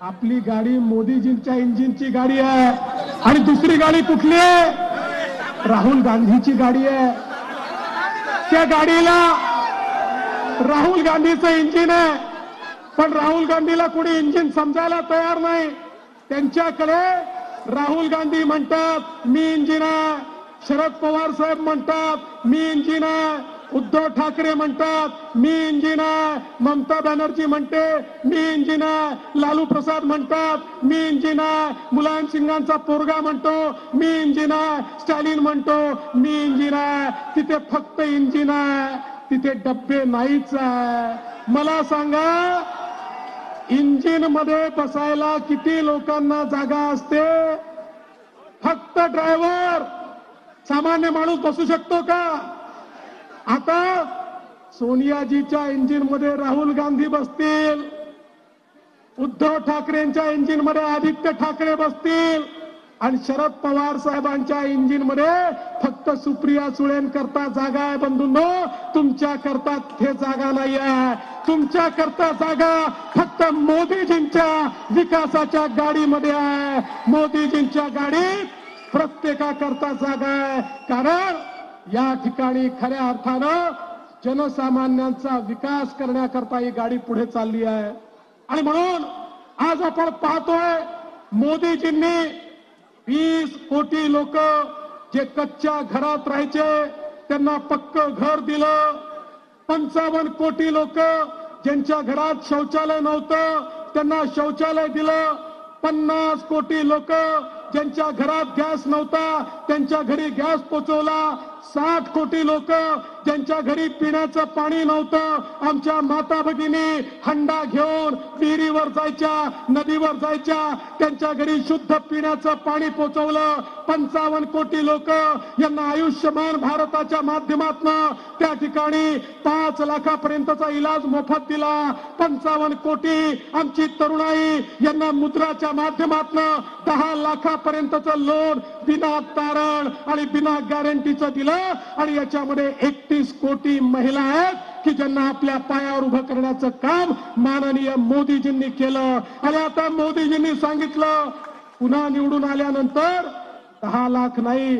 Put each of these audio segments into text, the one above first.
आपली गाडी मोदीजींच्या इंजिनची गाडी आहे आणि दुसरी गाडी कुठली आहे? राहुल गांधीची गाडी आहे. त्या गाडीला राहुल गांधीचं इंजिन आहे, पण राहुल गांधीला कोणी इंजिन समजायला तयार नाही. त्यांच्याकडे राहुल गांधी म्हणतात मी इंजिन आहे, शरद पवार साहेब म्हणतात मी इंजिन आहे, उद्धव ठाकरे म्हणतात मी इंजिन आहे, ममता बॅनर्जी म्हणते मी इंजिन आहे, लालू प्रसाद म्हणतात मी इंजिन आहे, मुलायम सिंगांचा पोरगा म्हणतो मी इंजिन आहे, स्टॅलिन म्हणतो मी इंजिन आहे. तिथे फक्त इंजिन आहे, तिथे डब्बे नाहीच आहे. मला सांगा, इंजिन मध्ये बसायला किती लोकांना जागा असते? फक्त ड्रायव्हर. सामान्य माणूस बसू शकतो का? आता सोनियाजीच्या इंजिन मध्ये राहुल गांधी बसतील, उद्धव ठाकरेंच्या इंजिन मध्ये आदित्य ठाकरे बसतील आणि शरद पवार साहेबांच्या इंजिन मध्ये फक्त सुप्रिया सुळेंकरता जागा आहे. बंधूंनो, तुमच्या करता ते जागा नाही आहे. तुमच्या करता जागा फक्त मोदीजींच्या विकासाच्या गाडीमध्ये आहे. मोदीजींच्या गाडीत प्रत्येकाकरता जागा आहे. कारण या ठिकाणी खऱ्या अर्थानं जनसामान्यांचा विकास करण्याकरता ही गाडी पुढे चालली आहे. आणि म्हणून आज आपण पाहतोय, मोदीजींनी 20 कोटी लोक जे कच्च्या घरात राहायचे त्यांना पक्क घर दिलं. 55 कोटी लोक ज्यांच्या घरात शौचालय नव्हतं त्यांना शौचालय दिलं. 50 कोटी लोक ज्यांच्या घरात गॅस नव्हता त्यांच्या घरी गॅस पोहोचवला. 60 कोटी लोक ज्यांच्या घरी पिण्याचं पाणी नव्हतं, आमच्या माता भगिनी हंडा घेऊन विहिरीवर जायच्या, नदीवर जायच्या, त्यांच्या घरी शुद्ध पिण्याचं पाणी पोहोचवलं. 55 कोटी लोक यांना आयुष्यमान भारताच्या माध्यमातून त्या ठिकाणी 5 लाखापर्यंतचा इलाज मोफत दिला. 55 कोटी आमची तरुणाई यांना मुद्राच्या माध्यमातून 10 लाखापर्यंतचं लोन बिना तारण आणि बिना गॅरंटीचं दिलं. आणि याच्यामध्ये 31 कोटी महिला आहेत की ज्यांना आपल्या पायावर उभं करण्याचं काम माननीय मोदीजींनी केलं. आणि आता मोदीजींनी सांगितलं, पुन्हा निवडून आल्यानंतर 10 लाख नाही,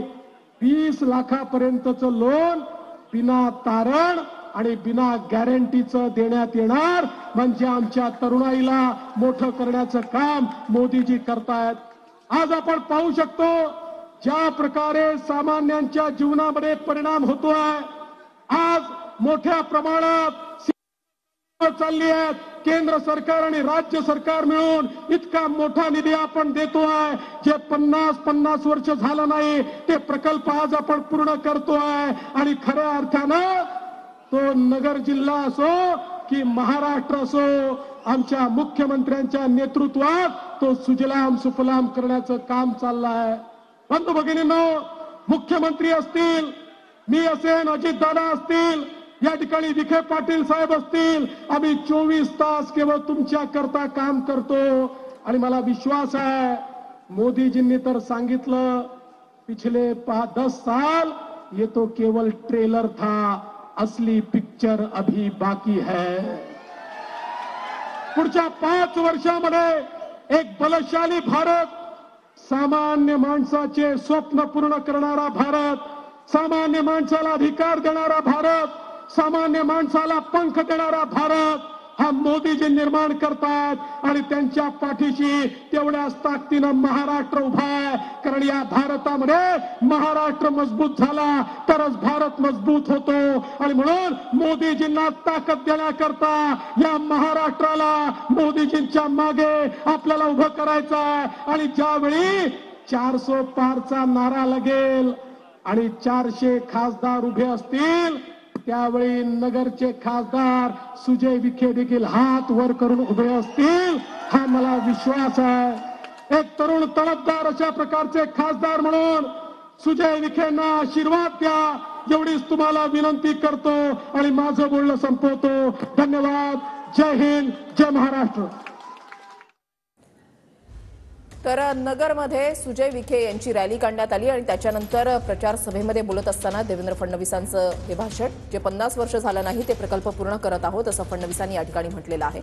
20 लाखापर्यंतचं लोन बिना तारण आणि बिना गॅरंटीचं देण्यात येणार. म्हणजे आमच्या तरुणाईला मोठं करण्याचं काम मोदीजी करतायत. आज आपण पाहू शकतो ज्या प्रकारे सामान्यांच्या जीवनामध्ये परिणाम होतोय. आज मोठ्या प्रमाणात चालली आहेत. केंद्र सरकार आणि राज्य सरकार मिळून इतका मोठा निधी आपण देतोय. जे 50 वर्ष झालं नाही ते प्रकल्प आज आपण पूर्ण करतोय. आणि खऱ्या अर्थानं तो नगर जिल्हा असो की महाराष्ट्र असो, आमच्या मुख्यमंत्र्यांच्या नेतृत्वात तो सुजलाम सुफलाम करण्याचं काम चाललं आहे. बंधू भगिनींनो, मुख्यमंत्री असतील, मी असेन, अजितदादा असतील, या ठिकाणी विखे पाटील साहेब असतील, आम्ही 24 तास केवळ तुमच्या करता काम करतो. आणि मला विश्वास आहे, मोदीजींनी तर सांगितलं, पिछले 10 साल ये तो केवल ट्रेलर था, असली पिक्चर अभी बाकी है. पुढच्या 5 वर्षामध्ये एक बलशाली भारत, सामान्य माणसाचे स्वप्न पूर्ण करणारा भारत, सामान्य माणसाला अधिकार देणारा भारत, सामान्य माणसाला पंख देणारा भारत हा मोदीजी निर्माण करतात. आणि त्यांच्या पाठीशी तेवढ्याच ताकदीनं महाराष्ट्र उभा आहे. कारण या भारतामध्ये महाराष्ट्र मजबूत झाला तरच भारत मजबूत होतो. आणि म्हणून मोदीजींना ताकद देण्याकरता या महाराष्ट्राला मोदीजींच्या मागे आपल्याला उभं करायचं आहे. आणि ज्यावेळी 400 पारचा नारा लागेल आणि 400 खासदार उभे असतील, त्यावेळी नगरचे खासदार सुजय विखे देखील हात वर करून उभे असतील, हा मला विश्वास आहे. एक तरुण तडफदार अशा प्रकारचे खासदार म्हणून सुजय विखेंना आशीर्वाद द्या, एवढीच तुम्हाला विनंती करतो आणि माझं बोलणं संपवतो. धन्यवाद. जय हिंद, जय महाराष्ट्र. तर नगरमध्ये सुजय विखे यांची रॅली काढण्यात आली आणि त्याच्यानंतर प्रचार सभेमध्ये बोलत असताना देवेंद्र फडणवीसांचं हे भाषण, जे 50 वर्ष झालं नाही ते प्रकल्प पूर्ण करत आहोत असं फडणवीसांनी या ठिकाणी म्हटलेलं आहे.